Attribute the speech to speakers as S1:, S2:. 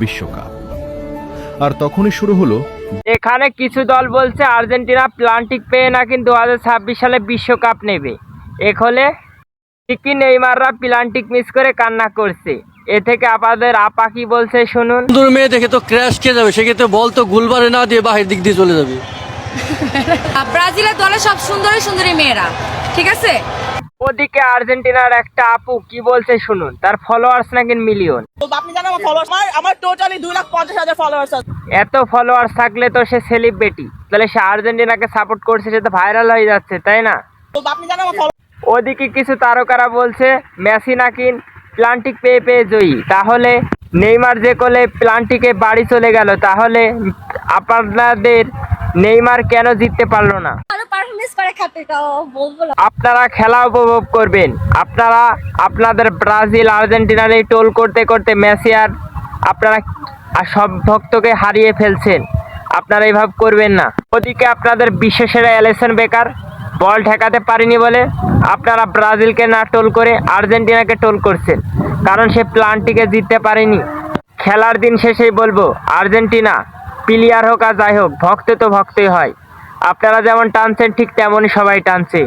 S1: বিশ্বকাপ। আর তখনই শুরু হলো।
S2: এখানে কিছু দল বলছে আর্জেন্টিনা প্লান্টিক পেয়ে নাকি 2026 সালে বিশ্বকাপ নেবে। এখলে ঠিকই নেইমাররা প্লান্টিক মিস করে কান্না করছে। এ থেকে আপনাদের আপা কি বলছে শুনুন।
S3: সুন্দর মেয়ে দেখে তো ক্র্যাশ খেয়ে যাবে, সেক্ষেত্রে বল তো গোলবারে না দিয়ে বাহির দিক দিয়ে চলে যাবে।
S4: ব্রাজিলের দলে সব সুন্দরী সুন্দরী মেয়েরা, ঠিক আছে।
S2: ওদিকে আর্জেন্টিনার একটা আপু কি বলছে শুনুন। তার ফলোয়ার্স নাকি মিলিয়ন।
S5: আপনি জানেন আমার টোটালি 2,50,000 ফলোয়ার্স আছে।
S2: এত ফলোয়ার্স থাকলে তো সে সেলিব্রিটি, তাহলে সে আর্জেন্টিনাকে সাপোর্ট করছে, সে তো ভাইরাল হয়ে যাচ্ছে, তাই না?
S5: আপনি জানেন
S2: ওদিকে কিছু তারকারা বলছে মেসি নাকি প্লান্টিক পেয়ে পেয়ে জয়ী। তাহলে নেইমার যে কোলে প্লান্টিকে বাড়ি চলে গেল, তাহলে আপনাদের নেইমার কেন জিততে পারলো না?
S4: আরো পারফরম্যান্স করে খাতে বলবো না।
S2: আপনারা খেলা উপভোগ করবেন। আপনারা আপনাদের ব্রাজিল আর্জেন্টিনার এই টোল করতে করতে মেসি আর আপনারা সব ভক্তকে হারিয়ে ফেলছেন। আপনারা এইভাবে করবেন না। ওদিকে আপনাদের বিশ্বসেরা অ্যালিসন বেকার বল ঠেকাতে পারেনি বলে আপনারা ব্রাজিলকে না টোল করে আর্জেন্টিনাকে টোল করছেন, কারণ সে প্লান্টিকে জিততে পারেনি। খেলার দিন শেষেই বলবো, আর্জেন্টিনা প্লেয়ার হোক আর যাই হোক, ভক্ত তো ভক্তই হয়। আপনারা যেমন টানছেন ঠিক তেমনই সবাই টানছে।